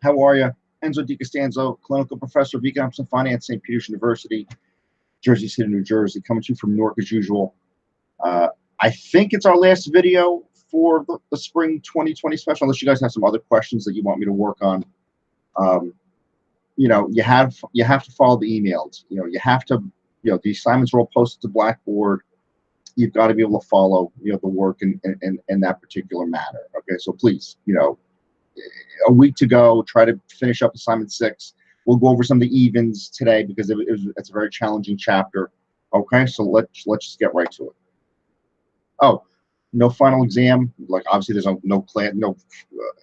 How are you? Enzo DiCostanzo, clinical professor of economics and finance, St. Peter's University, Jersey City, New Jersey, coming to you from Newark as usual. I think it's our last video for the spring 2020 special, unless you guys have some other questions that you want me to work on. You know, you have to follow the emails. You know, you have to, you know, the assignments are all posted to Blackboard. You've got to be able to follow, you know, the work in that particular matter. Okay, so please, you know, a week to go, try to finish up assignment 6. We'll go over some of the evens today because it's a very challenging chapter. Okay, so let's just get right to it. Oh, no final exam. Like obviously there's no class, no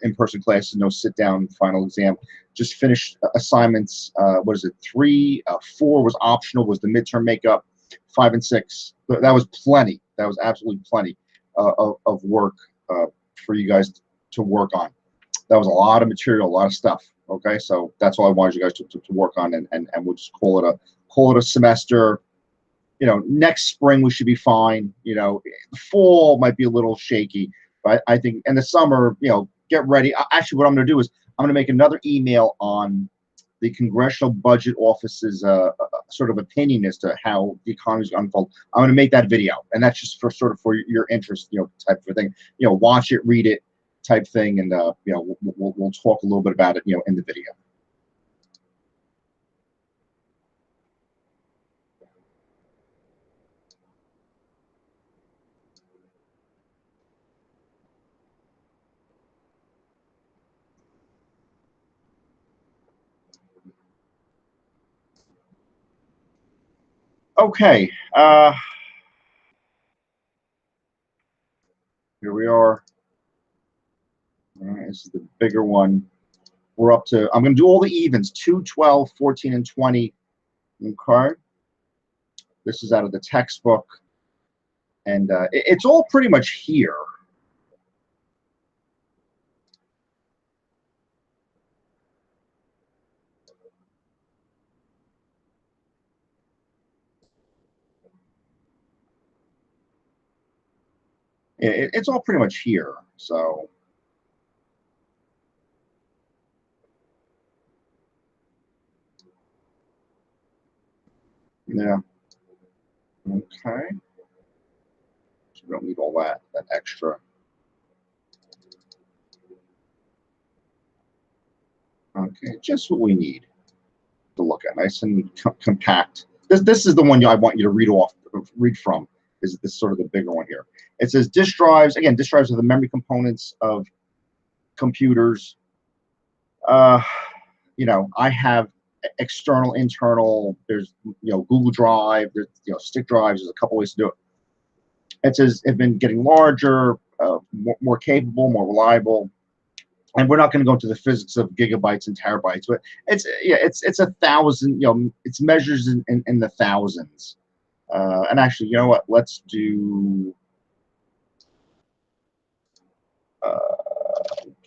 in-person classes, no sit-down final exam. Just finished assignments. What is it? 3, 4 was optional. Was the midterm makeup. 5 and 6. That was plenty. That was absolutely plenty of work for you guys to work on. That was a lot of material, a lot of stuff. Okay, so that's all I wanted you guys to work on, and we'll just call it a semester. You know, next spring we should be fine. You know, the fall might be a little shaky, but I think in the summer, you know, get ready. Actually, what I'm going to do is I'm going to make another email on the Congressional Budget Office's sort of opinion as to how the economy is going to unfold. I'm going to make that video, and that's just for sort of for your interest, you know, type of thing. You know, watch it, read it, type thing, and you know, we'll talk a little bit about it, you know, in the video. Okay, here we are. All right, this is the bigger one. We're up to, I'm going to do all the evens, 2, 12, 14, and 20. Okay. This is out of the textbook. And it's all pretty much here. It's all pretty much here. So. Yeah. Okay. So we don't need all that extra. Okay, just what we need to look at. Nice and compact. This is the one I want you to read from. Is this sort of the bigger one here? It says disk drives. Again, disk drives are the memory components of computers. You know, I have external, internal. There's, you know, Google Drive. There's, you know, stick drives. There's a couple ways to do it. It says it's been getting larger, more capable, more reliable. And we're not going to go into the physics of gigabytes and terabytes, but it's 1,000. You know, it's measures in the thousands. And actually, you know what? Let's do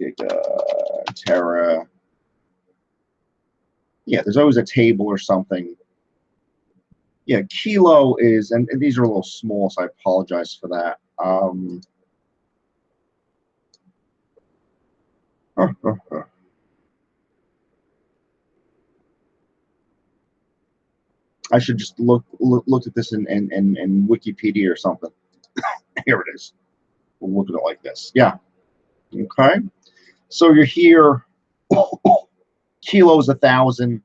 giga, tera. Yeah, there's always a table or something. Yeah, kilo is, and these are a little small, so I apologize for that. I should just look at this in Wikipedia or something. Here it is. We'll look at it like this. Yeah. Okay. So you're here. Kilo is 1,000.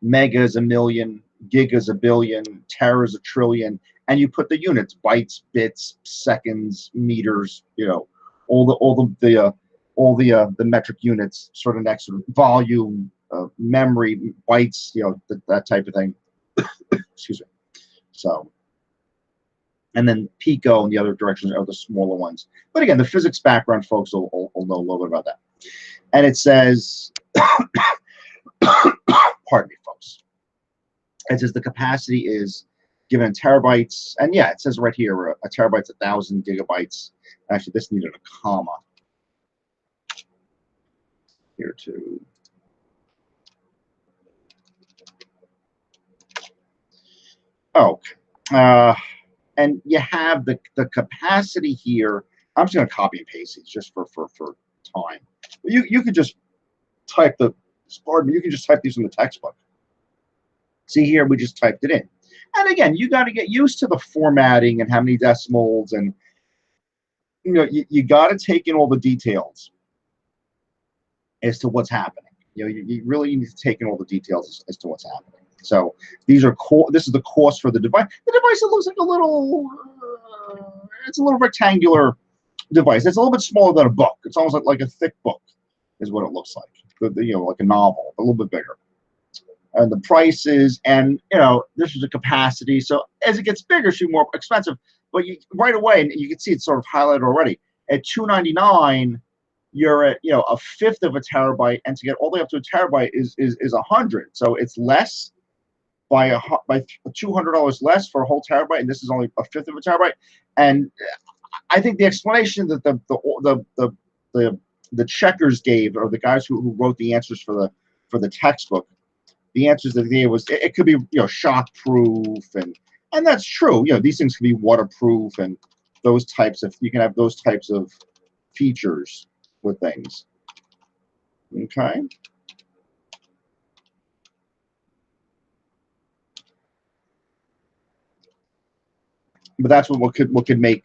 Mega is 1,000,000. Gig is 1,000,000,000. Tera is 1,000,000,000,000. And you put the units: bytes, bits, seconds, meters. You know, all the metric units sort of next to it. Volume, memory, bytes. You know, that type of thing. Excuse me. So. And then pico and the other directions are the smaller ones. But again, the physics background folks will know a little bit about that. And it says, pardon me, folks. It says the capacity is given in terabytes. And yeah, it says right here, a terabyte's 1,000 gigabytes. Actually, this needed a comma. Here too. Okay. And you have the capacity here. I'm just going to copy and paste these just for time. You could just type the, pardon me, you can just type these in the textbook. See here, we just typed it in. And again, you got to get used to the formatting and how many decimals, and you got to take in all the details as to what's happening. You really need to take in all the details as to what's happening. So these are this is the cost for the device. The device, it looks like a little, it's a little rectangular device. It's a little bit smaller than a book. It's almost like a thick book is what it looks like. Like a novel, a little bit bigger. And the prices, and this is a capacity. So as it gets bigger, it should be more expensive. But right away, and you can see it's sort of highlighted already. At $299, you're at a fifth of a terabyte, and to get all the way up to a terabyte is 100. So it's less by $200 less for a whole terabyte, and this is only a fifth of a terabyte. And I think the explanation that the checkers gave, or the guys who wrote the answers for the textbook, the answers that they gave was it could be shock proof, and that's true. These things can be waterproof, and those types of, you can have those types of features with things. Okay. But that's what could make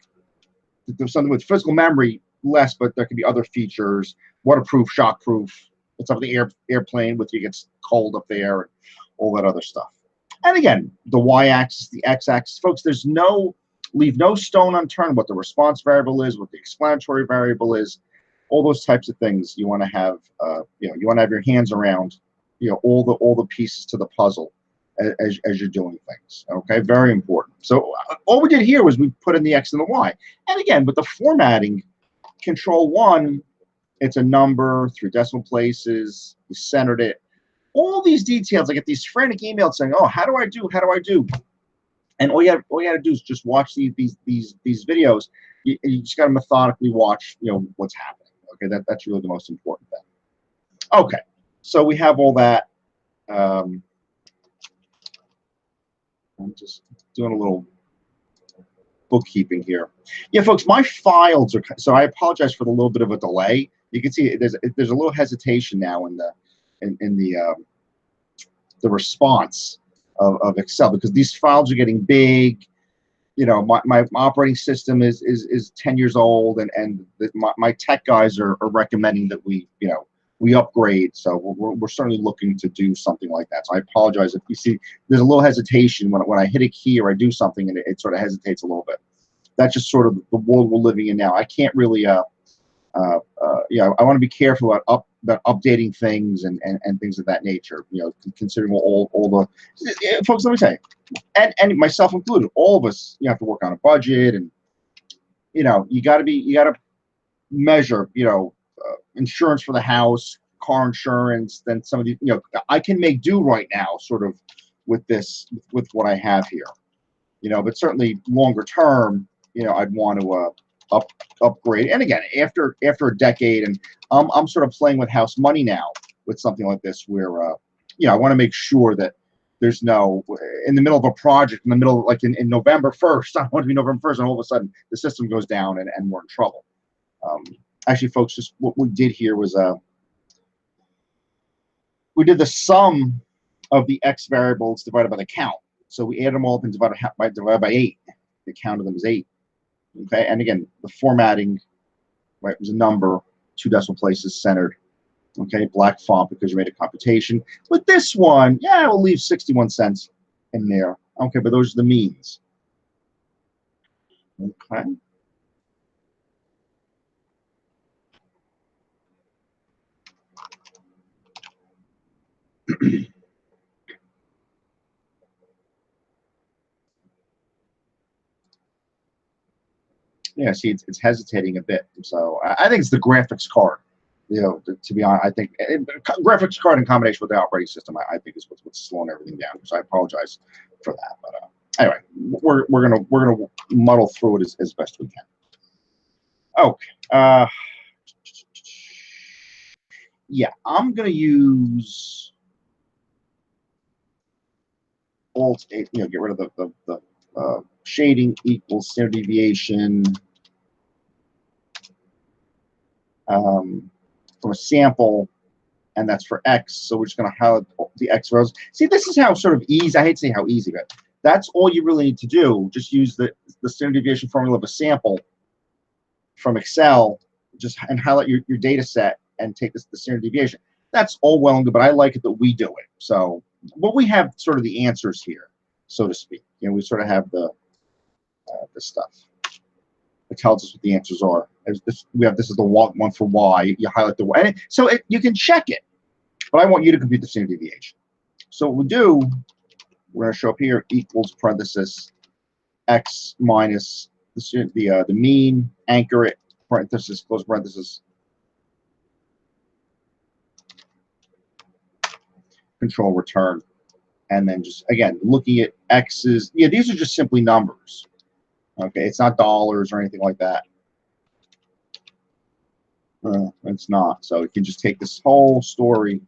something with physical memory less, but there could be other features, waterproof, shockproof. It's up the airplane with you gets cold up there, and all that other stuff. And again, the y-axis, the x-axis, folks, leave no stone unturned what the response variable is, what the explanatory variable is, all those types of things. You want to have, you want to have your hands around, all the pieces to the puzzle as you're doing things. Okay, very important. So all we did here was we put in the x and the y. And again, with the formatting, control 1, it's a number, 3 decimal places, you centered it. All these details, I get these frantic emails saying, "Oh, how do I do? How do I do?" And all you got to do is just watch these videos. You just got to methodically watch, what's happening. Okay, that's really the most important thing. Okay, so we have all that. I'm just doing a little bookkeeping here. Yeah, folks, my files are, so I apologize for the little bit of a delay. You can see there's a little hesitation now in the response of Excel, because these files are getting big. My operating system is 10 years old, and my tech guys are recommending that we upgrade. So we're certainly looking to do something like that. So I apologize if you see there's a little hesitation when I hit a key or I do something, and it sort of hesitates a little bit. That's just sort of the world we're living in now. I can't really I want to be careful about updating things and things of that nature. Considering all the folks. Let me say, and myself included, all of us, have to work on a budget, and you got to measure, insurance for the house, car insurance. Then some of the, I can make do right now, sort of with what I have here, but certainly longer term, I'd want to upgrade. And again, after a decade, and I'm sort of playing with house money now with something like this, where I want to make sure that there's no, in the middle of a project, in the middle, like in November 1st, I don't want to be November 1st, and all of a sudden the system goes down and we're in trouble. Actually, folks, just what we did here was we did the sum of the x variables divided by the count. So we added them all up and divided by 8. The count of them is 8. Okay, and again, the formatting, right, was a number, 2 decimal places, centered. Okay, black font because you made a computation. With this one, yeah, we'll leave 61 cents in there. Okay, but those are the means. Okay. Yeah, see, it's hesitating a bit. So I think it's the graphics card. To be honest, I think graphics card in combination with the operating system, I think is what's slowing everything down. So I apologize for that. But anyway, we're gonna muddle through it as best we can. Okay. Yeah, I'm gonna use Alt 8. Get rid of the shading equals standard deviation. From a sample, and that's for X. So we're just going to highlight the X values. See, this is how sort of easy, I hate to say how easy, but that's all you really need to do. Just use the standard deviation formula of a sample from Excel, and highlight your data set and take the standard deviation. That's all well and good, but I like it that we do it. So, but we have sort of the answers here, so to speak. You know, we sort of have the stuff. It tells us what the answers are. This is the one for Y. You highlight the Y, so you can check it. But I want you to compute the standard deviation. So what we'll do, we're going to show up here equals parenthesis X minus the mean, anchor it, parenthesis, close parenthesis, control return, and then just again looking at X's. Yeah, these are just simply numbers. Okay, it's not dollars or anything like that. It's not. So you can just take this whole story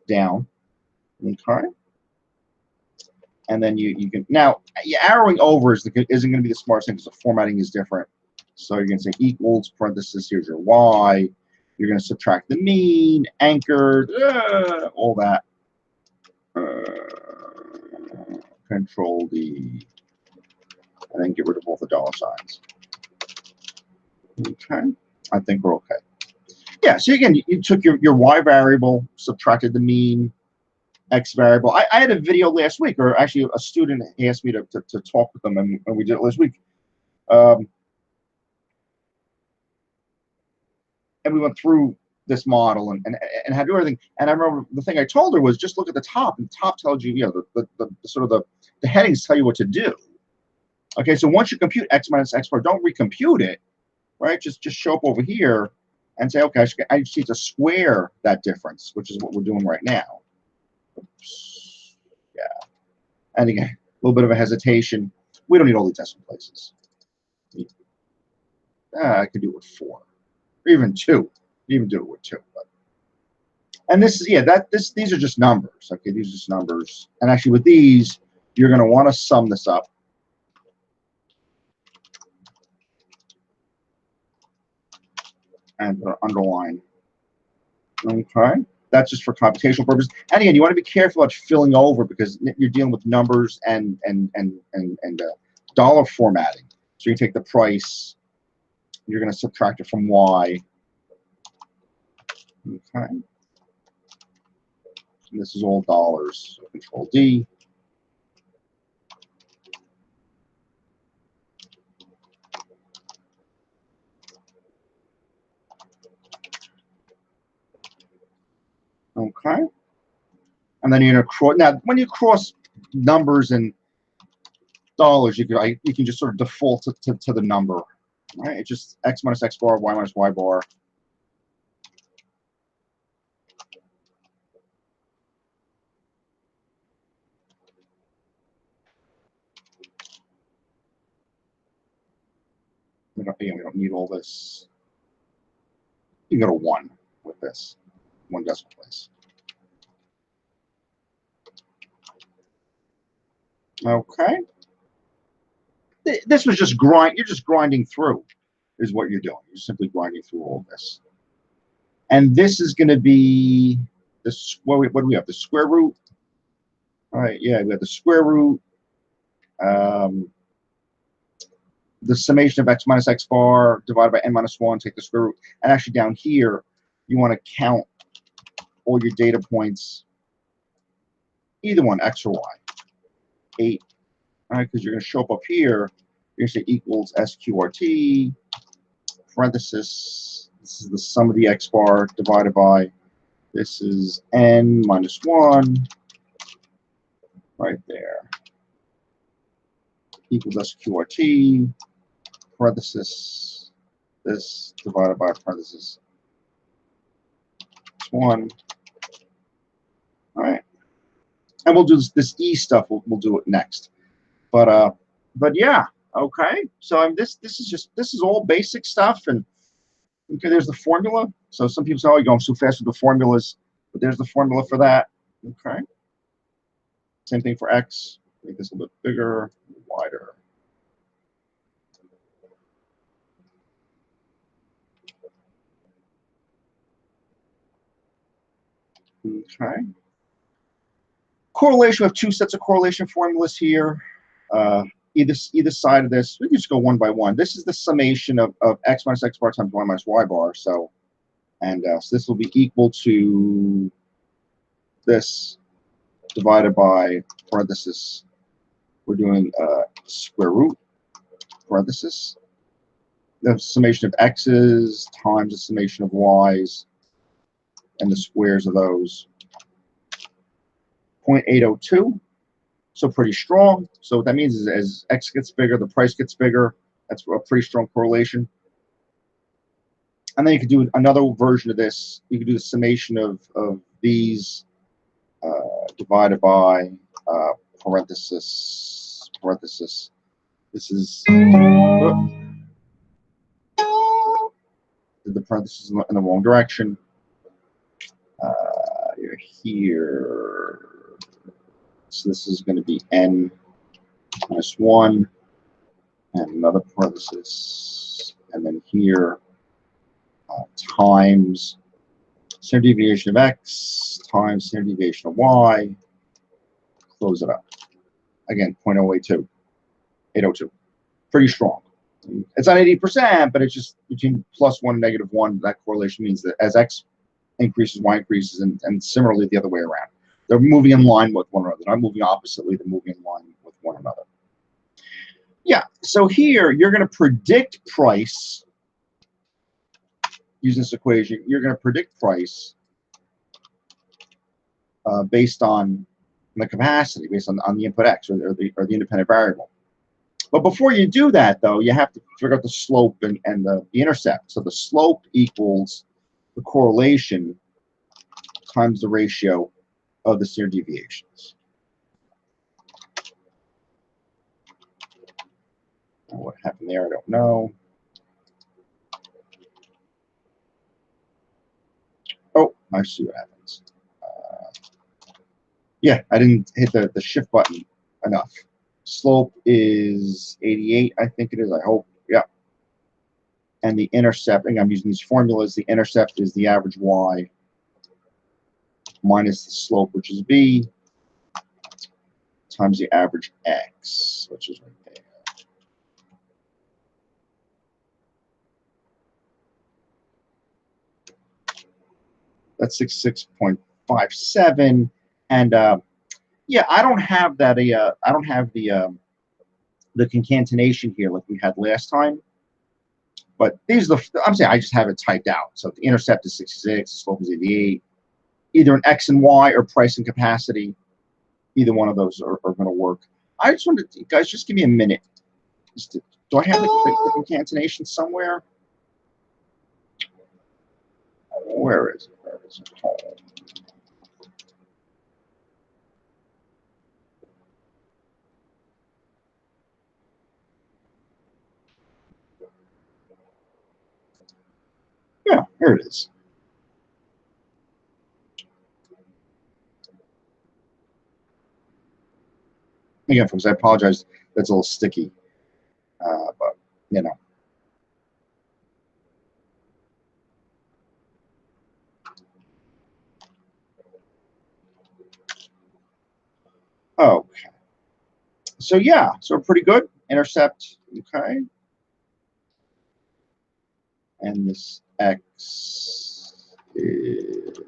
down. Okay. And then you can now arrowing over isn't going to be the smartest thing because the formatting is different. So you're going to say equals parenthesis. Here's your Y. You're going to subtract the mean, anchored, all that. Control D, and then get rid of all the dollar signs. Okay, I think we're okay. Yeah. So again, you took your Y variable, subtracted the mean, X variable. I had a video last week, or actually a student asked me to talk with them, and we did it last week. And we went through this model and had to do everything. And I remember the thing I told her was just look at the top, and the top tells you, the sort of the headings tell you what to do. Okay, so once you compute X minus X bar, don't recompute it, right? Just show up over here and say, okay, I just need to square that difference, which is what we're doing right now. Oops. Yeah. And again, a little bit of a hesitation. We don't need all these decimal places. I could do it with 4, or even 2. Even do it with 2. But. And this is these are just numbers. Okay, these are just numbers. And actually, with these, you're going to want to sum this up. And underline. Okay. That's just for computational purposes. And again, you want to be careful about filling over because you're dealing with numbers and dollar formatting. So you take the price, you're going to subtract it from Y. Okay. And this is all dollars. So Control D. Okay. And then you're going to cross. Now, when you cross numbers and dollars, you can just sort of default to the number. Right? It's just X minus X bar, Y minus Y bar. We don't need all this. You can go to 1 with this, 1 decimal place. Okay. This was just grind. You're just grinding through, is what you're doing. You're simply grinding through all this. And this is going to be this. What do we have? The square root. All right. Yeah, we have the square root. The summation of X minus X bar divided by N minus 1. Take the square root. And actually down here, you want to count all your data points. Either one, X or Y. 8. All right, because you're going to show up here. You're going to say equals SQRT, parenthesis. This is the sum of the X bar divided by, this is N minus 1, right there. Equals SQRT, parenthesis, this divided by parenthesis 1. All right. And we'll do this E stuff. We'll do it next. But yeah, okay. So this is all basic stuff, and okay, there's the formula. So some people say, "Oh, you're going too fast with the formulas," but there's the formula for that. Okay. Same thing for X. Make this a little bit bigger, wider. Okay. Correlation, we have two sets of correlation formulas here. Either side of this, we can just go one by one. This is the summation of x minus x bar times y minus y bar. So, so this will be equal to this divided by parenthesis. We're doing square root parenthesis. The summation of x's times the summation of y's and the squares of those. 0.802. So pretty strong. So what that means is as x gets bigger, the price gets bigger. That's a pretty strong correlation. And then you could do another version of this. You could do the summation of these divided by parenthesis. This is the parenthesis in the wrong direction. You're here. So this is going to be n minus 1 and another parenthesis. And then here times standard deviation of x times standard deviation of y. Close it up. Again, 0.082. 802. Pretty strong. It's not 80%, but it's just between +1 and -1. That correlation means that as x increases, y increases, and similarly the other way around. They're moving in line with one another. They're not moving oppositely. They're moving in line with one another. Yeah, so here you're going to predict price using this equation. You're going to predict price based on the capacity, based on the input x or the independent variable. But before you do that, though, you have to figure out the slope and the intercept. So the slope equals the correlation times the ratio of the standard deviations. What happened there, I don't know. Oh, I see what happens. Yeah, I didn't hit the shift button enough. Slope is 88, I think it is, I hope. Yeah. And the intercept, and I'm using these formulas, the intercept is the average y minus the slope, which is b, times the average x, which is right there. That's 66.57, and yeah, I don't have that. I don't have the concatenation here like we had last time. But these are I'm saying I just have it typed out. So the intercept is 66, the slope is 88. Either an x and y or price and capacity. Either one of those are going to work. I just wanted to, guys, just give me a minute. Do I have the concatenation somewhere? Where is it? Where is it? Home. Yeah, here it is. Again, folks, I apologize. That's a little sticky, but you know. Okay. So yeah, so pretty good. Intercept, okay. And this x is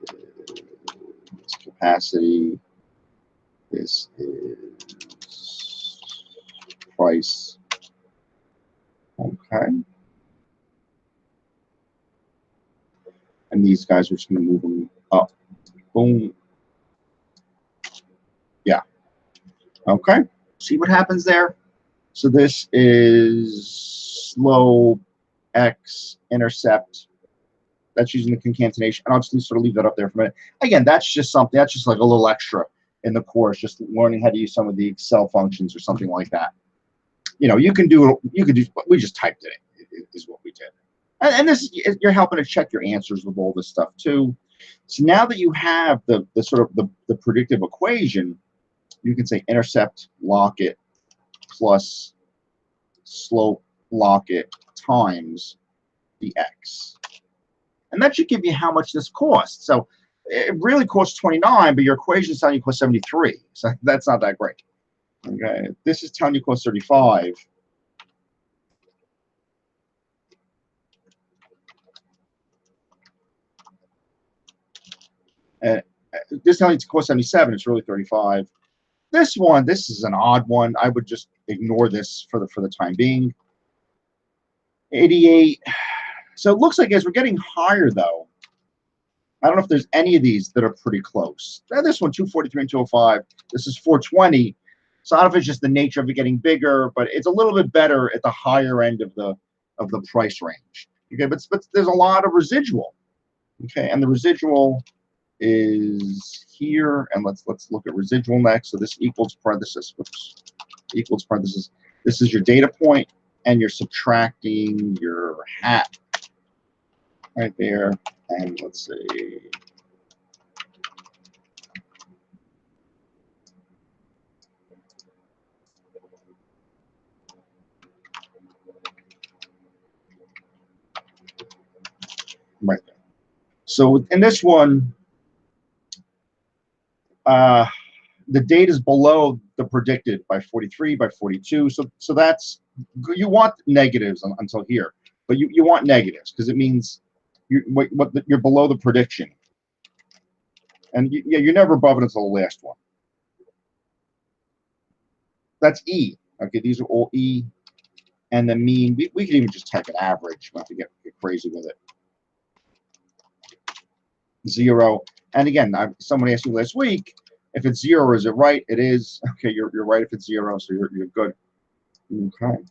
capacity. This is price. Okay. And these guys are just going to move them up. Boom. Yeah. Okay. See what happens there? So this is slope, x, intercept. That's using the concatenation. And I'll just sort of leave that up there for a minute. Again, that's just something, that's just like a little extra in the course, just learning how to use some of the Excel functions or something like that. You know, you can do, we just typed it in, is what we did. And this, you're helping to check your answers with all this stuff too. So now that you have the sort of the predictive equation, you can say intercept lock it plus slope lock it times the x. And that should give you how much this costs. So it really costs 29, but your equation is telling you it costs 73. So that's not that great. Okay, this is telling you it costs 35. And this telling you it costs 77. It's really 35. This one, this is an odd one. I would just ignore this for the time being. 88. So it looks like as we're getting higher, though, I don't know if there's any of these that are pretty close. Now, this one, 243 and 205. This is 420. So I don't know if it's just the nature of it getting bigger, but it's a little bit better at the higher end of the price range. Okay, but there's a lot of residual. Okay, and the residual is here, and let's look at residual next. So this equals parenthesis. Whoops, equals parenthesis. This is your data point, and you're subtracting your hat right there. And let's see. Right there. So in this one, the data is below the predicted by 43, by 42. So that's, you want negatives until here, but you want negatives because it means you're below the prediction. And yeah, you're never above it until the last one. That's E. Okay, these are all E. And the mean, we could even just type an average. We don't have to get crazy with it. 0. And again, someone asked me last week, if it's 0, is it right? It is. Okay, you're right if it's 0, so you're good. Okay.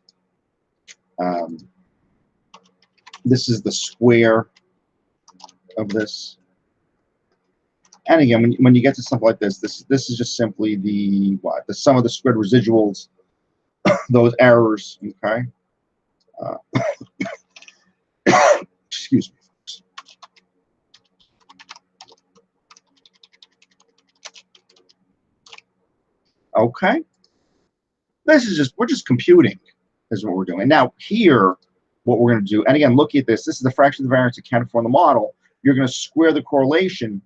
This is the square of this. And again, when you get to something like this, this is just simply the sum of the squared residuals, those errors. Okay. Excuse me. Okay. This is we're just computing is what we're doing. Now here, what we're going to do, and again, look at this. This is the fraction of the variance accounted for in the model. You're going to square the correlation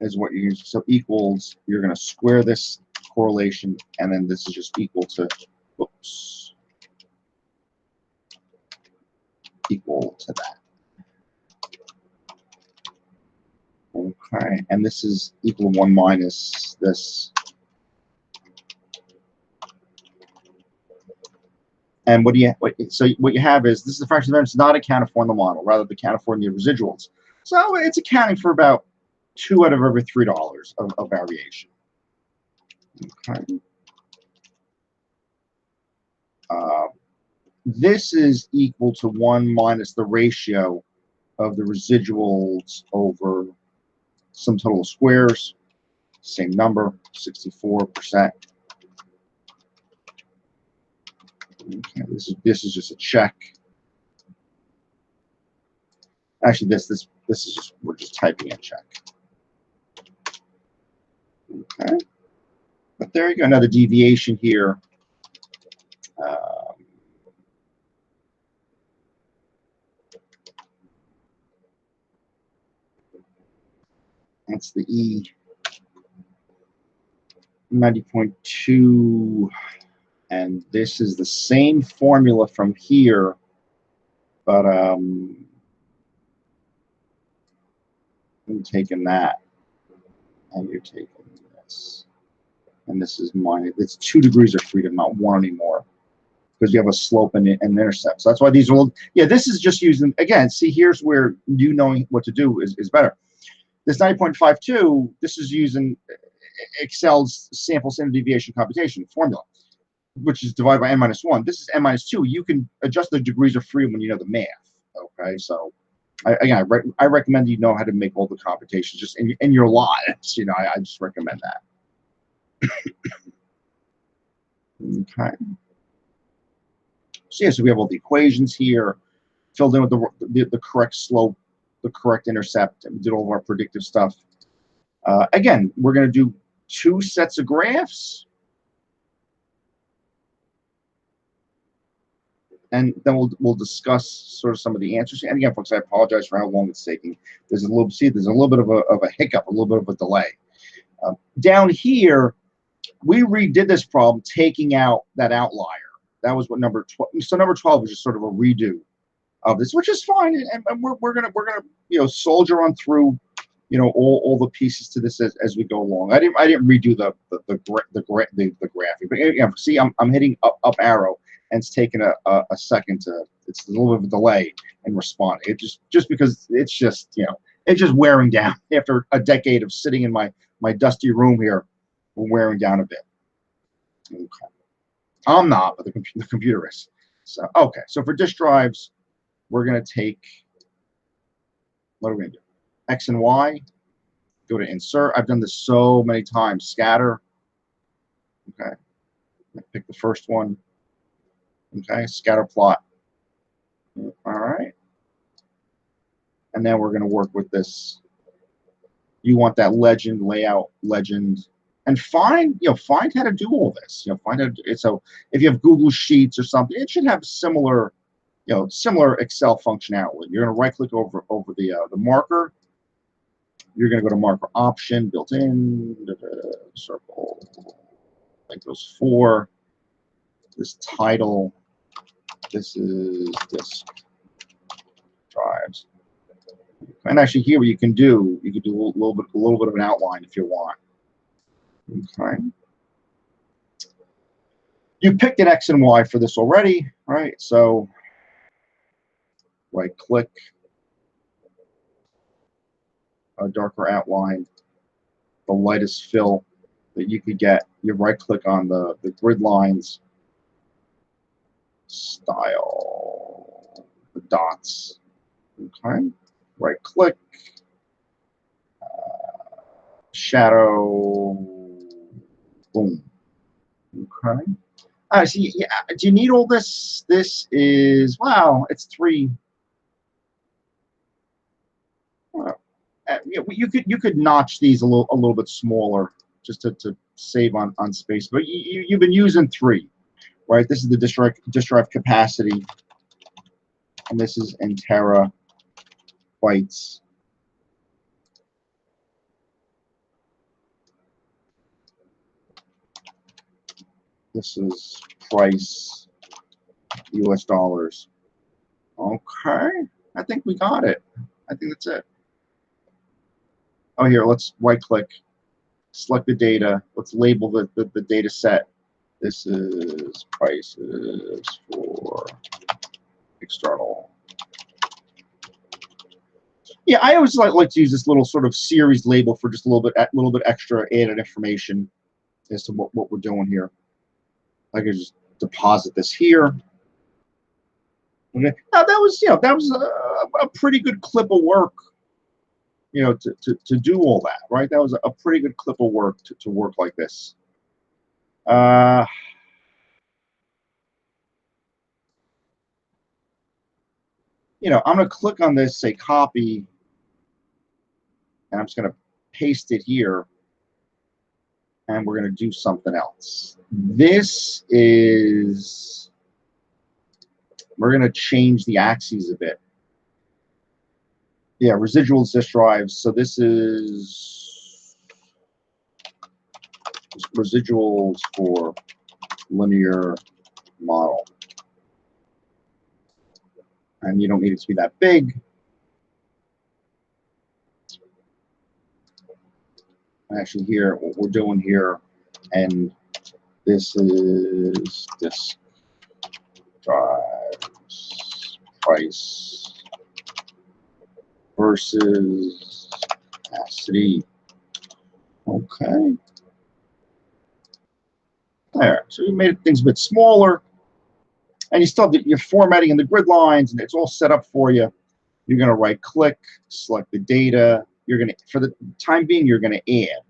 is what you use. So equals, you're going to square this correlation, and then this is just equal to, oops, equal to that. Okay, and this is equal to 1 minus this. And what you have is, this is the fraction of the variance not accounted for in the model, rather than accounted for in the residuals. So it's accounting for about 2 out of every $3 of variation. Okay. This is equal to 1 minus the ratio of the residuals over sum total of squares. Same number, 64%. Okay, this is just a check. Actually, this is just, we're just typing in check. Okay, but there you go. Another deviation here. That's the E. 90.2. And this is the same formula from here, but I'm taking that, and you're taking this, and this is mine. It's 2 degrees of freedom, not 1 anymore, because you have a slope and an intercept. So that's why these are all, yeah, this is just using, again, see, here's where you knowing what to do is better. This 90.52, this is using Excel's sample standard deviation computation formula, which is divided by n minus 1. This is n minus 2. You can adjust the degrees of freedom when you know the math. Okay, so I recommend you know how to make all the computations just in your lives. You know, I just recommend that. Okay. So yeah, so we have all the equations here, filled in with the correct slope, the correct intercept, and we did all of our predictive stuff. Again, we're going to do 2 sets of graphs. and then we'll discuss sort of some of the answers. And again, folks, I apologize for how long it's taking. There's a little bit of a hiccup, a little bit of a delay. Down here, we redid this problem taking out that outlier. That was what number 12. So number 12 is just sort of a redo of this, which is fine, and we're gonna soldier on through all the pieces to this as we go along. I didn't redo the graphic, but see, I'm hitting up arrow, and it's taking a second to. It's a little bit of a delay in responding. It just because it's just wearing down after a decade of sitting in my dusty room here. We're wearing down a bit. Okay. I'm not, but the computer is. So okay, so for disk drives, we're going to take, what are we going to do? X and Y, go to insert. I've done this so many times. Scatter. Okay. Pick the first one. Okay. Scatter plot. All right. And then we're going to work with this. You want that legend, layout, legend, and find how to do all this. Find out. So if you have Google Sheets or something, it should have similar Excel functionality. You're going to right click over the marker. You're going to go to marker option, built in, circle, like those 4. This title, this is disk drives. And actually here what you can do a little bit of an outline if you want. Okay. You picked an X and Y for this already, right? So right click, a darker outline, the lightest fill that you could get. You right click on the grid lines, style, the dots. Okay. Right click, shadow, boom. Okay. So yeah, do you need all this? This is, wow, it's 3. You could notch these a little bit smaller just to save on space, but you've been using 3, right? This is the disk drive capacity, and this is in terabytes. This is price, US dollars. Okay, I think we got it. I think that's it. Oh, here, let's right click, select the data. Let's label the data set. This is prices for external. Yeah, I always like to use this little sort of series label for just a little bit extra added information as to what we're doing here. I could just deposit this here. Okay. Now that was a pretty good clip of work, to do all that, right? That was a pretty good clip of work to work like this. I'm going to click on this, say copy, and I'm just going to paste it here, and we're going to do something else. This is, we're going to change the axes a bit. Yeah, residuals disk drives. So this is residuals for linear model. And you don't need it to be that big. Actually here, what we're doing here, and this is disk drives price versus capacity. Okay. There. So we made things a bit smaller, and you still have your formatting in the grid lines, and it's all set up for you. You're going to right click, select the data. You're going to, for the time being, you're going to add.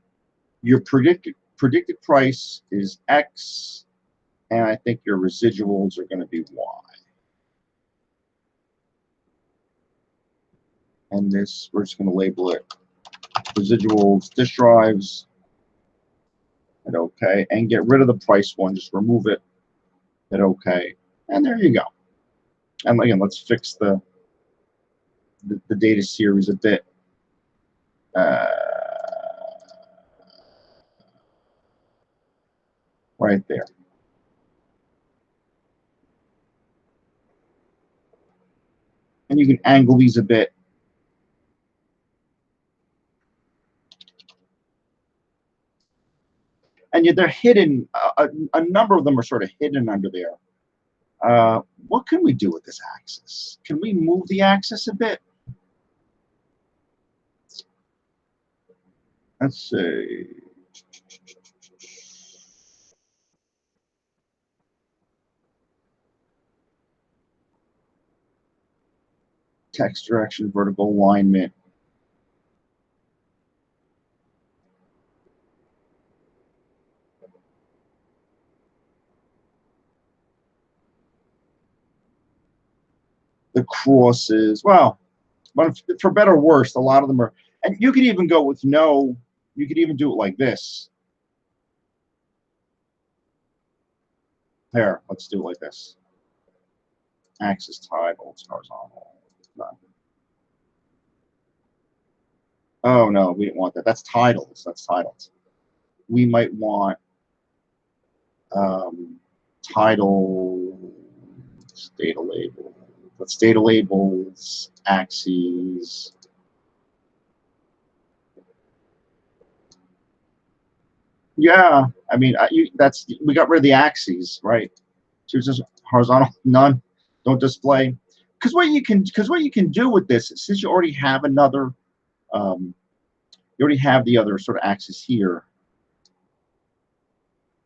Your predicted price is X, and I think your residuals are going to be Y. And this, we're just going to label it residuals disk drives. Hit OK, and get rid of the price one. Just remove it. Hit OK, and there you go. And again, let's fix the data series a bit. Right there. And you can angle these a bit. And yet they're hidden. A number of them are sort of hidden under there. What can we do with this axis? Can we move the axis a bit? Let's see. Text direction, vertical alignment. The crosses. Well, but for better or worse, a lot of them are. And you could even go with no. You could even do it like this. Here, let's do it like this. Axis title, it's horizontal. None. Oh no, we didn't want that. That's titles. That's titles. We might want title, data label. Let's data labels, axes. Yeah, I mean, we got rid of the axes, right? So it's just horizontal, none, don't display. Because what you can do with this, since you already have another, you already have the other sort of axis here,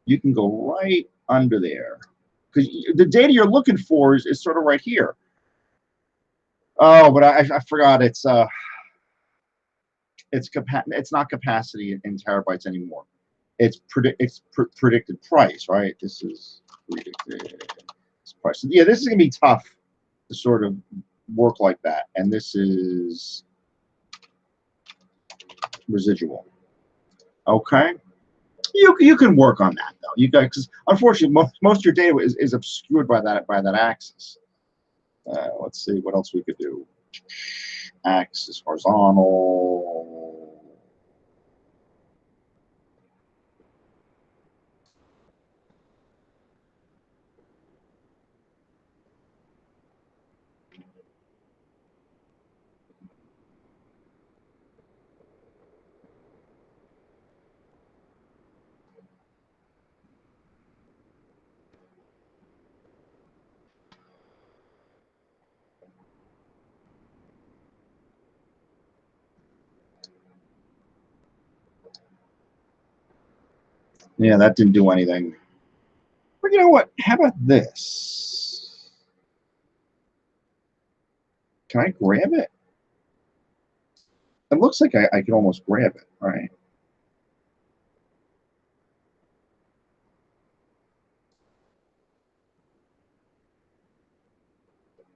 you can go right under there. Because the data you're looking for is sort of right here. Oh, but I forgot it's not capacity in terabytes anymore. It's predicted price, right? This is predicted price. So yeah, this is gonna be tough to sort of work like that. And this is residual. Okay. You can work on that though. You guys, because unfortunately most of your data is obscured by that axis. Let's see what else we could do. Axis horizontal. Yeah, that didn't do anything. But you know what? How about this? Can I grab it? It looks like I can almost grab it, right?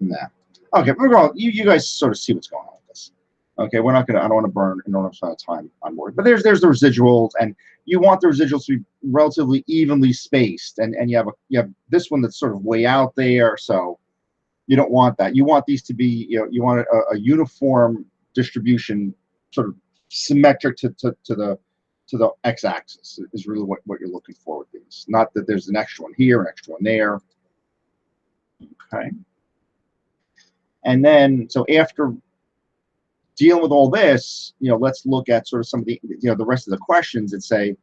Nah. Okay, we're going. You guys sort of see what's going on with this. Okay, we're not gonna. I don't want to burn enormous amount of time on board. But there's the residuals, and you want the residuals to be relatively evenly spaced, and you have this one that's sort of way out there, so you don't want that. You want these to be, you want a uniform distribution, sort of symmetric to the x-axis is really what you're looking for with these. Not that there's an extra one here, an extra one there. Okay. And then, so after dealing with all this, let's look at sort of some of the, the rest of the questions that say,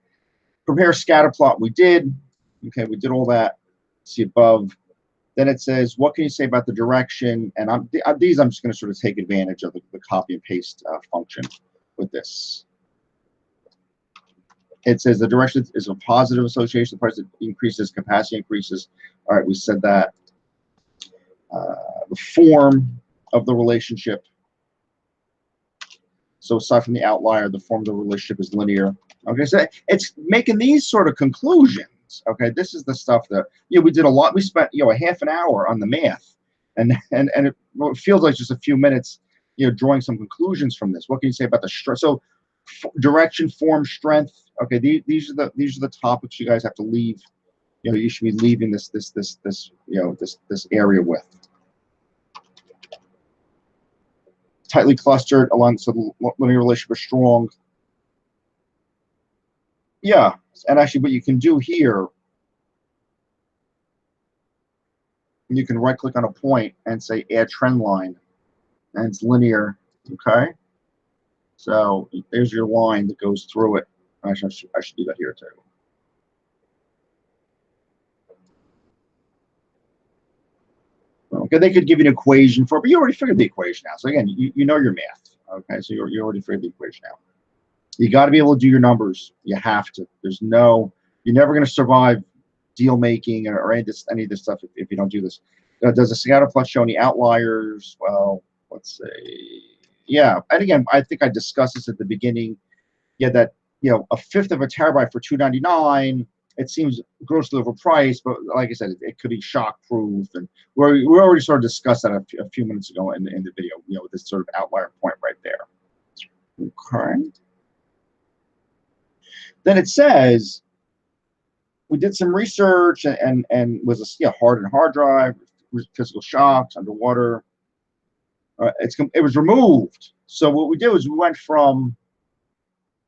prepare scatter plot. We did. Okay, we did all that. See above. Then it says, what can you say about the direction? And I'm just going to sort of take advantage of the copy and paste function with this. It says the direction is a positive association. The price increases, capacity increases. All right, we said that. The form of the relationship. So aside from the outlier, the form of the relationship is linear. Okay, so it's making these sort of conclusions. Okay, this is the stuff that we did a lot. We spent a half an hour on the math, and it feels like just a few minutes, drawing some conclusions from this. What can you say about the strength? So direction, form, strength. Okay, these are the topics you guys have to leave. You should be leaving this area with. tightly clustered along, so the linear relationship is strong. Yeah, and actually what you can do here, you can right click on a point and say add trend line, and it's linear. Okay, so there's your line that goes through it. I should do that here too. Okay, they could give you an equation for it, but you already figured the equation out. So again, you know your math. Okay, so you already figured the equation out. You got to be able to do your numbers. You have to. There's no, you're never going to survive deal making or any of this stuff if you don't do this. Does the ScatterPlot show any outliers? Well, let's say, yeah. And again, I think I discussed this at the beginning. Yeah, that, you know, a fifth of a terabyte for $299. It seems grossly overpriced, but like I said, it could be shock proof. And we already sort of discussed that a few minutes ago in the video. You know, this sort of outlier point right there. Okay. Then it says, we did some research and was a hardened hard drive, physical shocks, underwater. It was removed. So what we did was we went from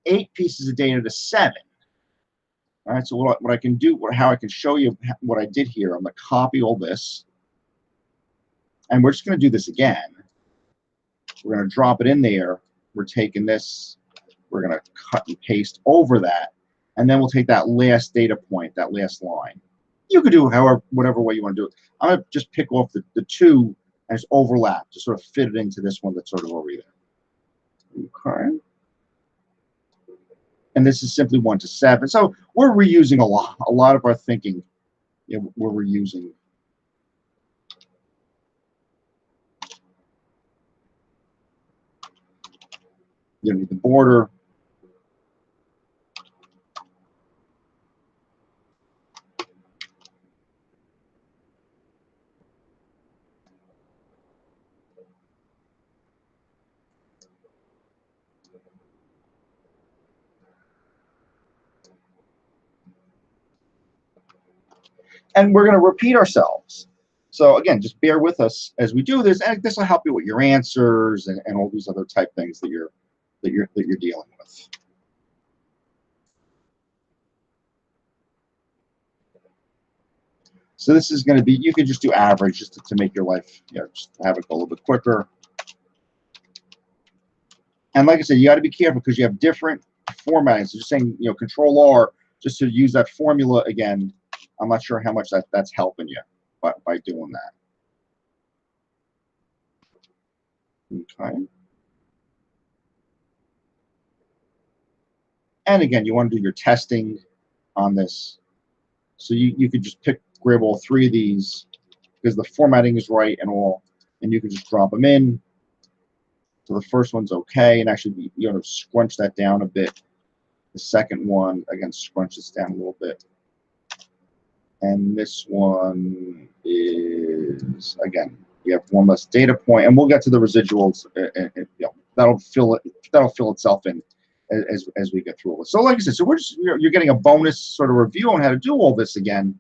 8 pieces of data to 7. All right. So what I can do, how I can show you what I did here, I'm going to copy all this, and we're just going to do this again. We're going to drop it in there. We're taking this. We're going to cut and paste over that. And then we'll take that last data point, that last line. You could do whatever way you want to do it. I'm going to just pick off the 2 and just overlap, to sort of fit it into this one that's sort of over there. Okay. And this is simply 1 to 7. So we're reusing a lot of our thinking. You know, we're reusing. You need the border. And we're going to repeat ourselves. So again, just bear with us as we do this, and this will help you with your answers and all these other type things that you're dealing with. So this is going to be, you can just do average just to make your life, you know, just have it go a little bit quicker. And like I said, you got to be careful because you have different formatting. So just saying, you know, Control R, just to use that formula again. I'm not sure how much that's helping you by doing that. Okay. And again, you want to do your testing on this. So you could just grab all 3 of these because the formatting is right and all, and you can just drop them in. So the first one's okay, and actually you know, scrunch that down a bit. The second one, again, scrunch this down a little bit. And this one is, again, we have 1 less data point, and we'll get to the residuals. You know, that'll fill itself in as we get through it. So like I said, so you're getting a bonus sort of review on how to do all this again.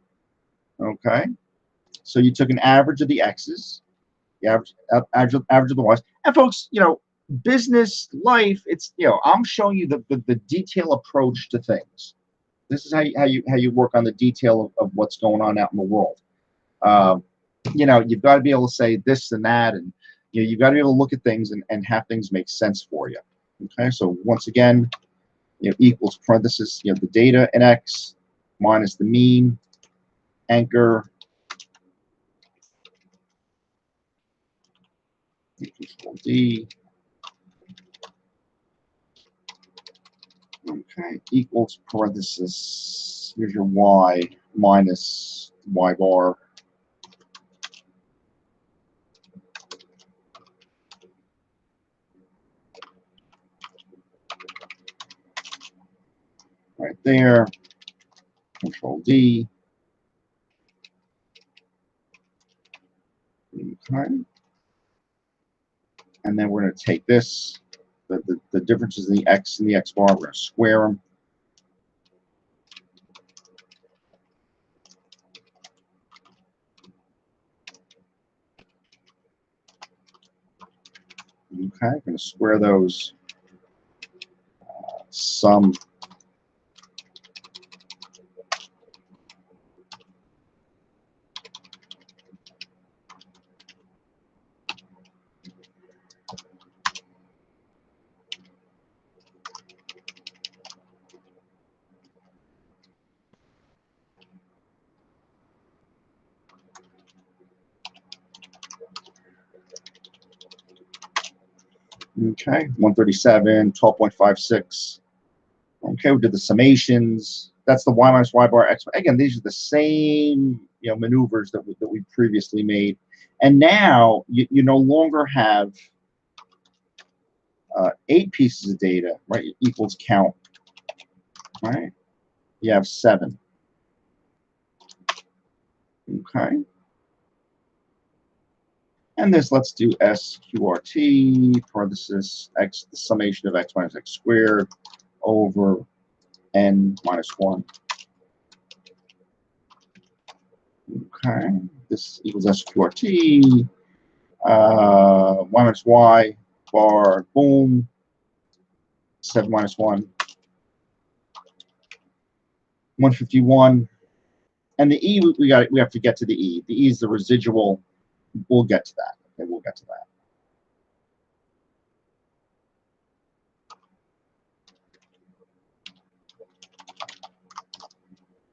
Okay, so you took an average of the x's, the average of the y's, and folks, you know, business life, it's, you know, I'm showing you the detail approach to things. This is how you work on the detail of what's going on out in the world. You know, you've got to be able to say this and that, and you know, you've got to be able to look at things and have things make sense for you. Okay, so once again, you know, equals parenthesis, you know, the data in X minus the mean, anchor, Control D. Okay, equals parenthesis, here's your Y minus Y bar. Right there, Control D. Okay. And then we're going to take this, the differences in the X and the X bar, we're going to square them. Okay, I'm going to square those. Sum. Okay, 137, 12.56. Okay, we did the summations. That's the y minus y bar x. Again, these are the same maneuvers that we previously made. And now you no longer have 8 pieces of data, right? Equals count, right? You have 7. Okay. And this, let's do SQRT, parenthesis, x, the summation of x minus x squared over n minus 1. Okay, this equals SQRT, y minus y, bar, boom, 7 minus 1, 151. And the E, we have to get to the E. The E is the residual. We'll get to that. Okay, we'll get to that.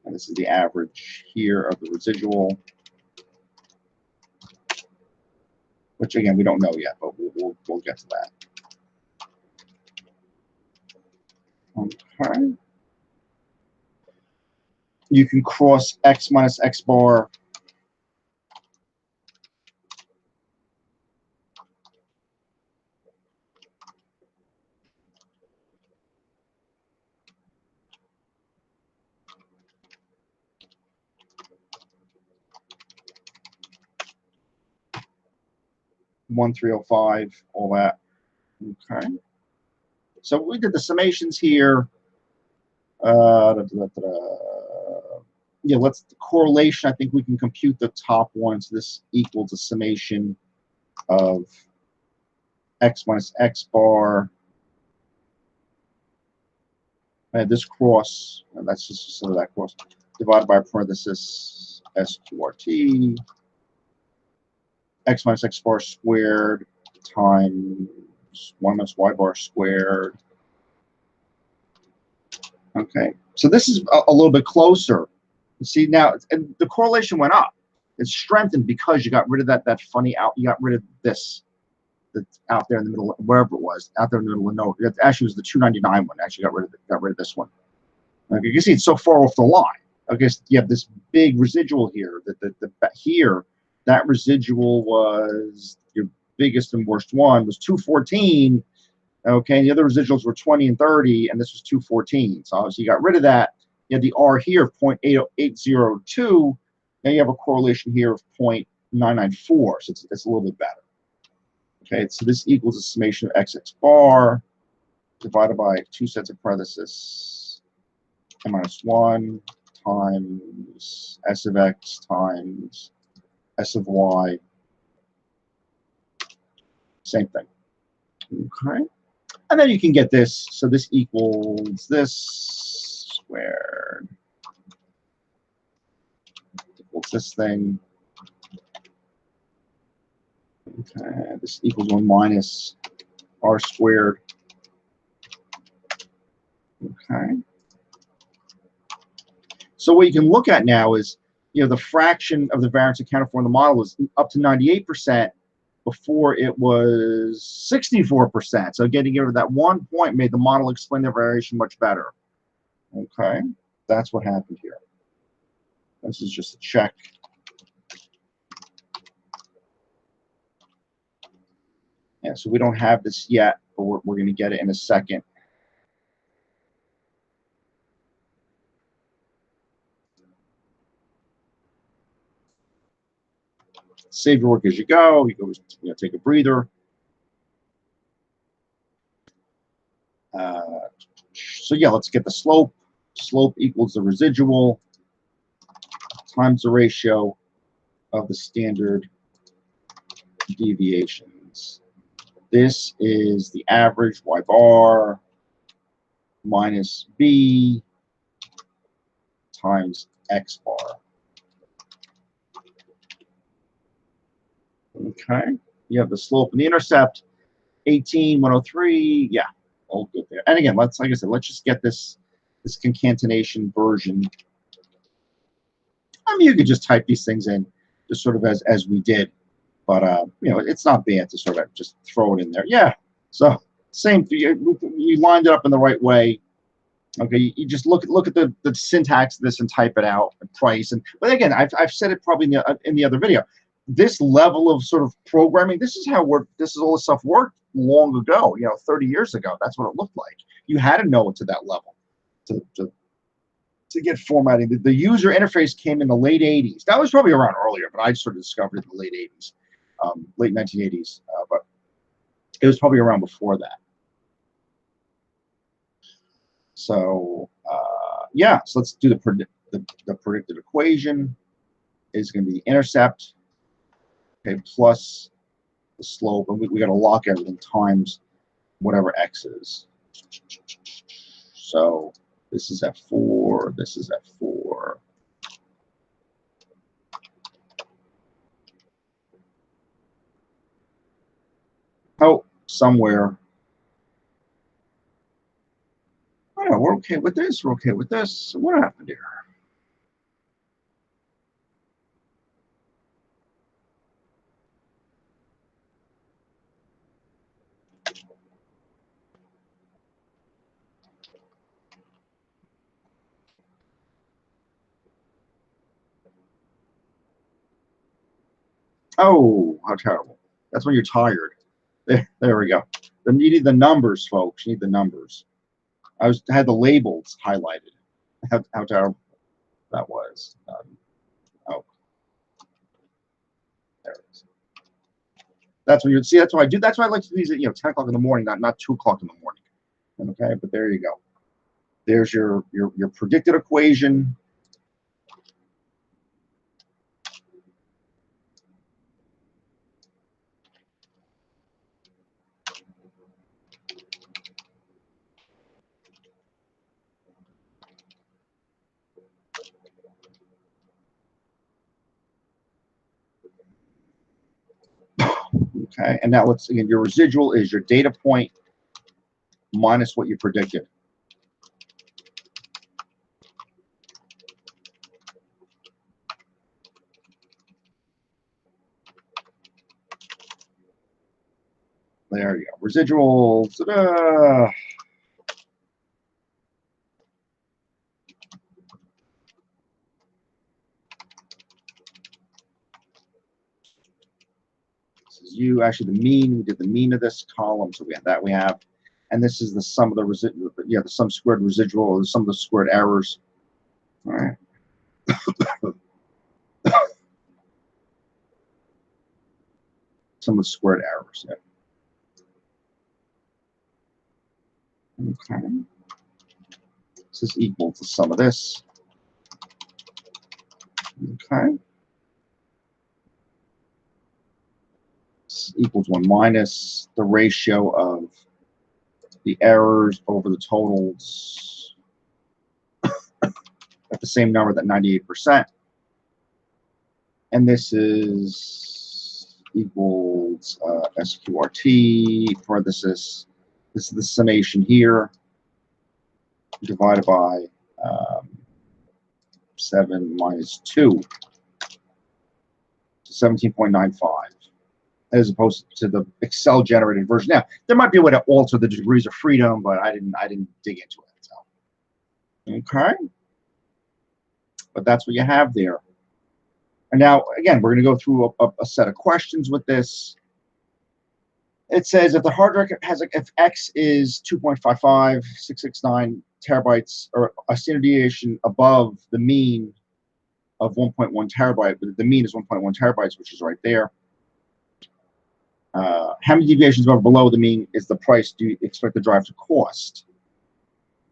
And this is the average here of the residual, which again we don't know yet, but we'll get to that. Okay. You can cross x minus x bar. One 305, all that. Okay. So we did the summations here. Yeah, let's the correlation. I think we can compute the top one. So this equals a summation of x minus x bar. And this cross, and that's just sort of that cross, divided by parenthesis SQRT, x minus x bar squared times 1 minus y bar squared. Okay, so this is a little bit closer. You see now, and the correlation went up. It's strengthened because you got rid of that funny out. You got rid of this that's out there in the middle, wherever it was, out there in the middle of nowhere. It actually was the 299 one. Actually got rid of this one. Okay, you can see it's so far off the line. Okay, so you have this big residual here. Here, that residual was your biggest and worst one was 214. Okay, and the other residuals were 20 and 30, and this was 214. So obviously you got rid of that. You had the R here of 0.802. Now you have a correlation here of 0.994. So it's a little bit better. Okay, so this equals a summation of xx bar divided by 2 sets of parentheses, n minus 1 times s of x times s of y. Same thing. Okay. And then you can get this. So this equals this squared equals this thing. Okay, this equals 1 minus r squared. Okay. So what you can look at now is, the fraction of the variance accounted for in the model is up to 98%. Before it was 64%. So getting rid of that 1 point made the model explain the variation much better. Okay, that's what happened here. This is just a check. Yeah, so we don't have this yet, but we're going to get it in a second. Save your work as you go. You go, take a breather. So yeah, let's get the slope. Slope equals the residual times the ratio of the standard deviations. This is the average y bar minus b times x bar. Okay, you have the slope and the intercept, 18, 103. Yeah, all good there. And again, like I said, let's just get this concatenation version. I mean, you could just type these things in, just sort of as we did, but you know, it's not bad to sort of just throw it in there. Yeah. So same thing. You lined it up in the right way. Okay, you just look at the syntax of this and type it out, and price. But again, I've said it probably in the other video. This level of sort of programming, this is how all this stuff worked long ago. You know, 30 years ago. That's what it looked like. You had to know it to that level to get formatting. The user interface came in the late 80s. That was probably around earlier, but I sort of discovered it in the late 80s, late 1980s. But it was probably around before that. So yeah, so let's do the predicted equation is going to be the intercept, okay, plus the slope, and we got to lock everything times whatever x is. So this is at 4, this is at 4. Oh, somewhere. Oh, no, we're okay with this. We're okay with this. What happened here? Oh, how terrible. That's when you're tired. There we go. Then you need the numbers, folks. You need the numbers. I had the labels highlighted. How terrible that was. Oh, there it is. That's what you see. That's why I do. That's why I like to do these at 10 o'clock in the morning, not 2 o'clock in the morning. Okay, but there you go. There's your predicted equation. Okay, and now let's again, your residual is your data point minus what you predicted. There you go. Residuals. Ta-da! This is you. Actually, the mean. We did the mean of this column, so we have that. We have, and this is the sum of the residual. Yeah, the sum squared residual, or the sum of the squared errors. All right. Sum of the squared errors. Yeah. Okay. This is equal to the sum of this. Okay. This equals 1 minus the ratio of the errors over the totals at the same number, that 98%. And this is equals SQRT parenthesis. This is the summation here divided by 7 minus 2, 17.95, as opposed to the Excel generated version. Now, there might be a way to alter the degrees of freedom, but I didn't dig into it. So. Okay, but that's what you have there. And now, again, we're going to go through a set of questions with this. It says if the hard drive has, if X is 2.55669 terabytes, or a standard deviation above the mean of 1.1 terabyte, but the mean is 1.1 terabytes, which is right there. How many deviations above or below the mean is the price do you expect the drive to cost?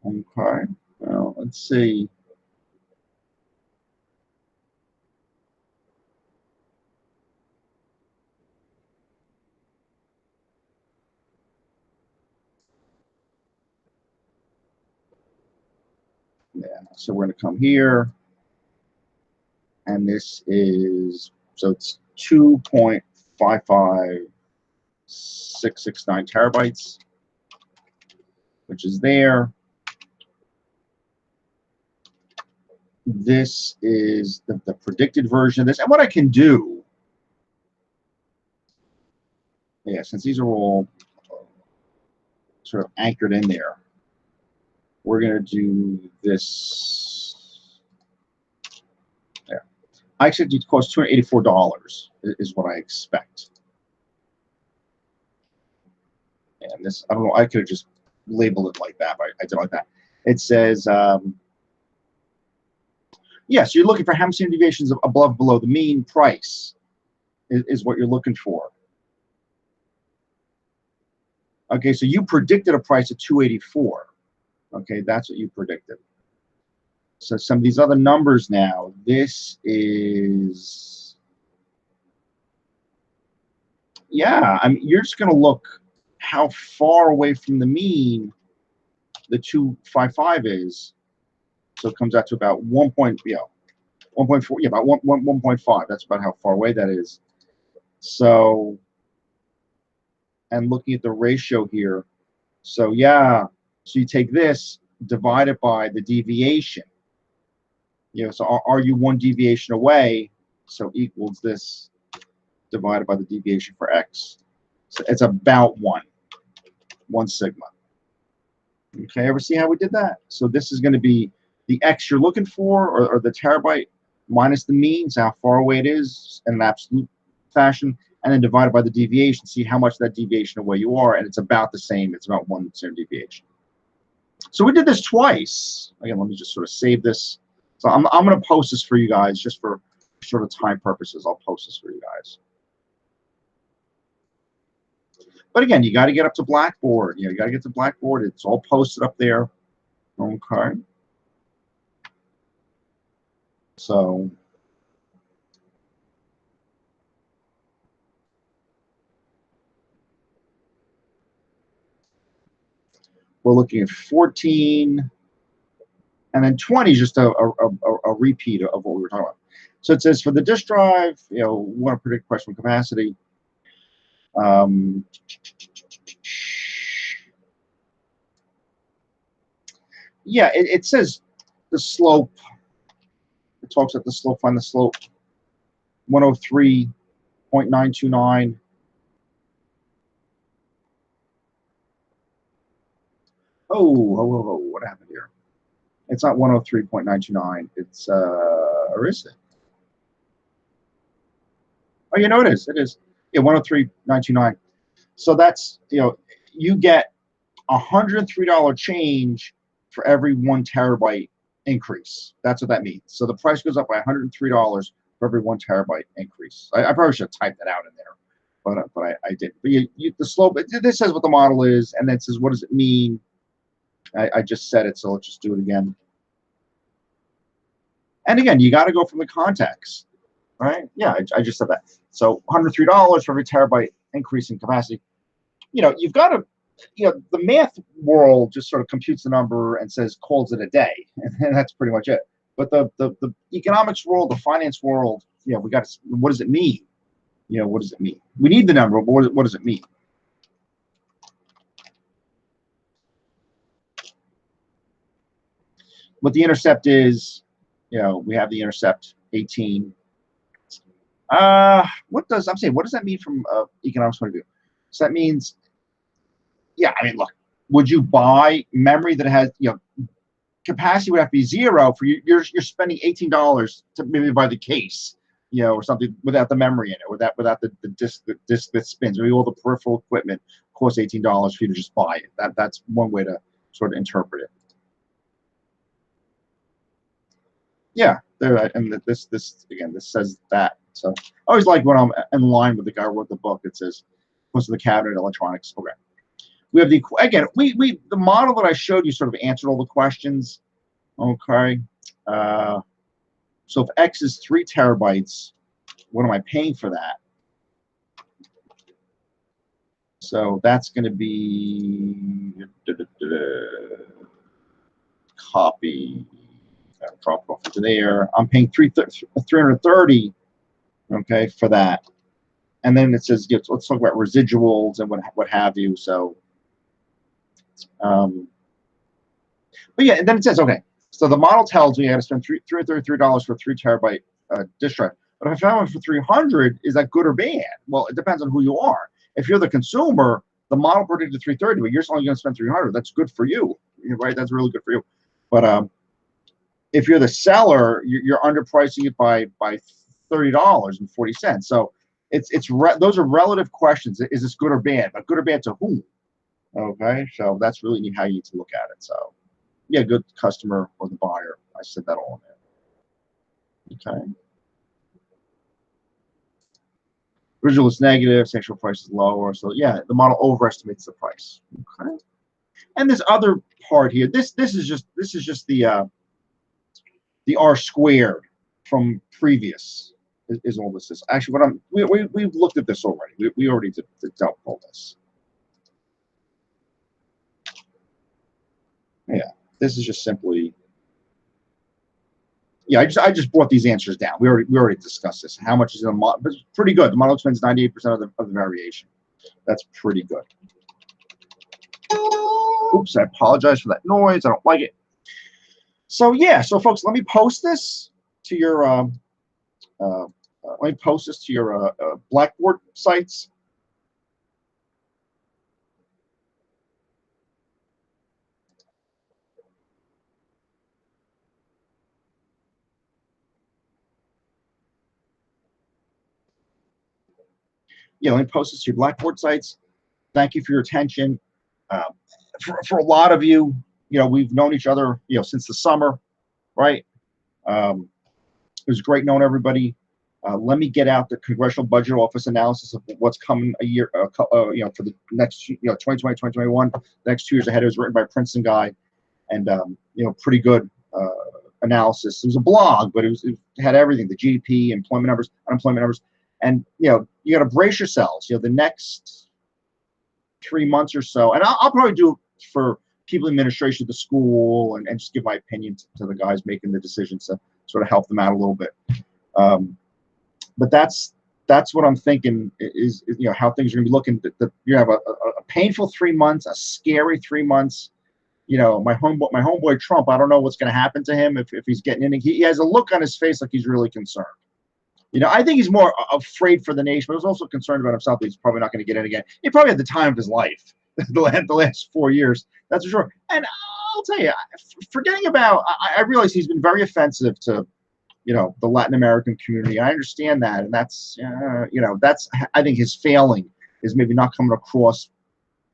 Okay, well, let's see. Yeah, so we're going to come here, and this is, so it's 2.55669 terabytes, which is there. This is the predicted version of this. And what I can do, yeah, since these are all sort of anchored in there, we're going to do this. There. I expect it to cost $284 is what I expect. And this, I don't know, I could have just labeled it like that, but I did like that. It says, yes, you're looking for how many standard deviations above below the mean price is what you're looking for. Okay, so you predicted a price of 284. Okay, that's what you predicted. So some of these other numbers now, this is, yeah, I mean, you're just going to look how far away from the mean the 255 is. So it comes out to about 1.4, yeah, about 1.5. That's about how far away that is. So, and looking at the ratio here, so yeah, so you take this, divide it by the deviation. You know, so are you one deviation away? So equals this divided by the deviation for x. So it's about one sigma. Okay, ever see how we did that? So this is going to be the x you're looking for, or the terabyte, minus the mean, so how far away it is in an absolute fashion, and then divided by the deviation, see how much that deviation away you are, and it's about the same. It's about 1 standard deviation. So we did this twice. Again, let me just sort of save this. So I'm going to post this for you guys just for sort of time purposes. I'll post this for you guys. But again, you got to get up to Blackboard. You know, you got to get to Blackboard. It's all posted up there. Okay. So we're looking at 14, and then 20 is just a repeat of what we were talking about. So it says for the disk drive, you know, we want to predict question capacity. Yeah, it says the slope. It talks about the slope. Find the slope. 103.929. Oh, what happened here? It's not 103.929. It's or is it? Oh, you know it is. It is. Yeah, 103.929. So that's, you know, you get $103 change for every 1 terabyte increase. That's what that means. So the price goes up by $103 for every 1 terabyte increase. I probably should have typed that out in there, but I didn't. But the slope, this says what the model is, and then it says what does it mean. I just said it, so let's just do it again. And again, you got to go from the context, right? Yeah, I just said that. So $103 for every terabyte increase in capacity. You know, you've got to, you know, the math world just sort of computes the number and says, calls it a day, and that's pretty much it. But the economics world, the finance world, you know, we got to, what does it mean? You know, what does it mean? We need the number, but what does it mean? What the intercept is, you know, we have the intercept 18. What does that mean from economics point of view? So that means, yeah, I mean, look, would you buy memory that has, you know, capacity would have to be 0 for you. You're spending $18 to maybe buy the case, you know, or something without the memory in it, without the disc that spins. Maybe all the peripheral equipment costs $18 for you to just buy it. That's one way to sort of interpret it. Yeah, there. And this again, this says that. So I always like when I'm in line with the guy who wrote the book. It says most of the cabinet electronics. Okay. We have the, again, the model that I showed you sort of answered all the questions. Okay. So if X is 3 terabytes, what am I paying for that? So that's going to be copy. Drop it off into there. I'm paying $330, okay, for that. And then it says, let's talk about residuals and what have you. So, but yeah, and then it says, okay, so the model tells me I got to spend $333 for a 3 terabyte disk drive. But if I found one for $300, is that good or bad? Well, it depends on who you are. If you're the consumer, the model predicted $330, but you're only going to spend $300. That's good for you, right? That's really good for you. But if you're the seller, you're underpricing it by $30.40. So those are relative questions. Is this good or bad? But good or bad to whom? Okay, so that's really how you need to look at it. So, yeah, good customer or the buyer. I said that all in there. Okay. Original is negative, actual price is lower. So yeah, the model overestimates the price. Okay. And this other part here, this is just the R squared from previous is all this is. Actually, we've looked at this already. We already dealt with all this. Yeah, this is just simply. Yeah, I just brought these answers down. We already discussed this. How much is in the model? But it's pretty good. The model explains 98% of the variation. That's pretty good. Oops, I apologize for that noise. I don't like it. So yeah, so folks, let me post this to your Blackboard sites. Yeah, let me post this to your Blackboard sites. Thank you for your attention. For a lot of you, we've known each other, since the summer, right? It was great knowing everybody. Let me get out the Congressional Budget Office analysis of what's coming a year, for the next, 2020, 2021, the next 2 years ahead. It was written by a Princeton guy, and pretty good analysis. It was a blog, but it had everything: the GDP, employment numbers, unemployment numbers, and you got to brace yourselves. The next 3 months or so, and I'll probably do it for people in administration at the school, and just give my opinion to the guys making the decisions to sort of help them out a little bit. But that's what I'm thinking is how things are going to be looking. That you have a painful 3 months, a scary 3 months. My homeboy Trump. I don't know what's going to happen to him if he's getting in. He has a look on his face like he's really concerned. I think he's more afraid for the nation, but he's also concerned about himself that he's probably not going to get in again. He probably had the time of his life the last 4 years, that's for sure. And I'll tell you, forgetting about, I realize he's been very offensive to, the Latin American community. I understand that, and that's, that's, I think his failing is maybe not coming across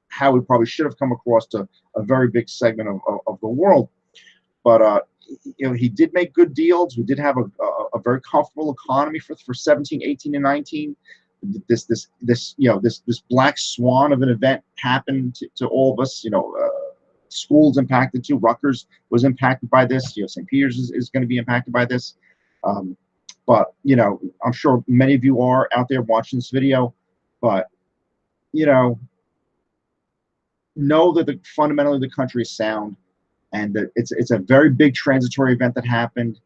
how he probably should have come across to a very big segment of the world. But he did make good deals. We did have a very comfortable economy for 17, 18, and 19. This black swan of an event happened to all of us. Schools impacted too. Rutgers was impacted by this. St. Peter's is going to be impacted by this. But I'm sure many of you are out there watching this video. But know that fundamentally the country is sound. And it's a very big transitory event that happened.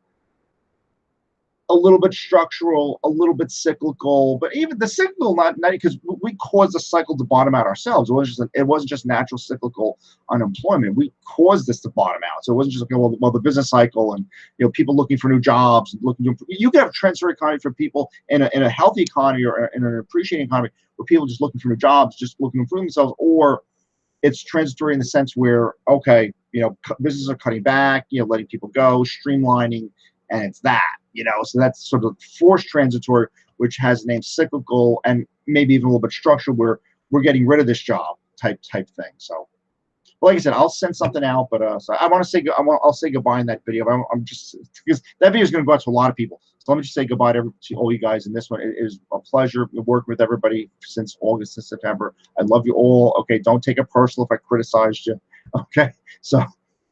A little bit structural, a little bit cyclical, but even the cyclical, not because we caused the cycle to bottom out ourselves. It wasn't just natural cyclical unemployment. We caused this to bottom out. So it wasn't just okay. Well, the business cycle and people looking for new jobs, you can have a transitory economy for people in a healthy economy or in an appreciating economy where people just looking for new jobs, just looking to improve themselves, or it's transitory in the sense where, okay, businesses are cutting back, letting people go, streamlining, and it's that, so that's sort of forced transitory, which has named cyclical and maybe even a little bit structural, where we're getting rid of this job type thing. So, like I said, I'll send something out, but so I want to say I'll say goodbye in that video. I'm just because that video is going to go out to a lot of people. So let me just say goodbye to all you guys in this one. It is a pleasure working with everybody since August and September. I love you all. Okay, don't take it personal if I criticized you. Okay, so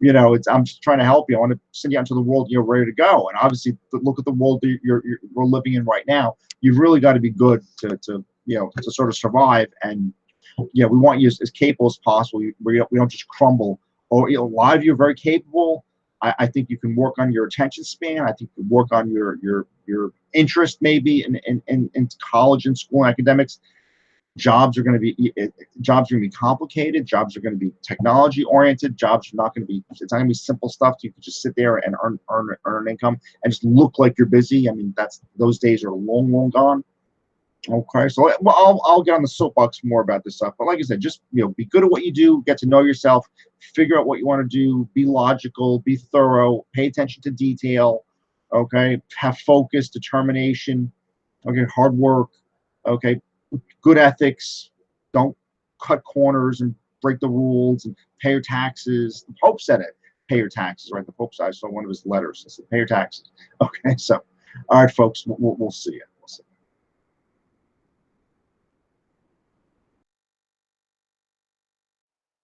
I'm just trying to help you. I want to send you out into the world. You're ready to go, and obviously, look at the world we're living in right now. You've really got to be good to sort of survive. And we want you as capable as possible. We don't just crumble. Or a lot of you are very capable, I think you can work on your attention span. I think you can work on your interest maybe in college and school and academics. Jobs are going to be complicated. Jobs are going to be technology oriented. Jobs are not going to be. It's not going to be simple stuff. You can just sit there and earn an income and just look like you're busy. I mean, those days are long gone. Okay, so I'll get on the soapbox more about this stuff. But like I said, just be good at what you do. Get to know yourself. Figure out what you want to do. Be logical. Be thorough. Pay attention to detail. Okay, have focus, determination. Okay, hard work. Okay, good ethics. Don't cut corners and break the rules and pay your taxes. The Pope said it. Pay your taxes, right? The Pope, I saw one of his letters. It said, pay your taxes. Okay, so, all right, folks, we'll see you.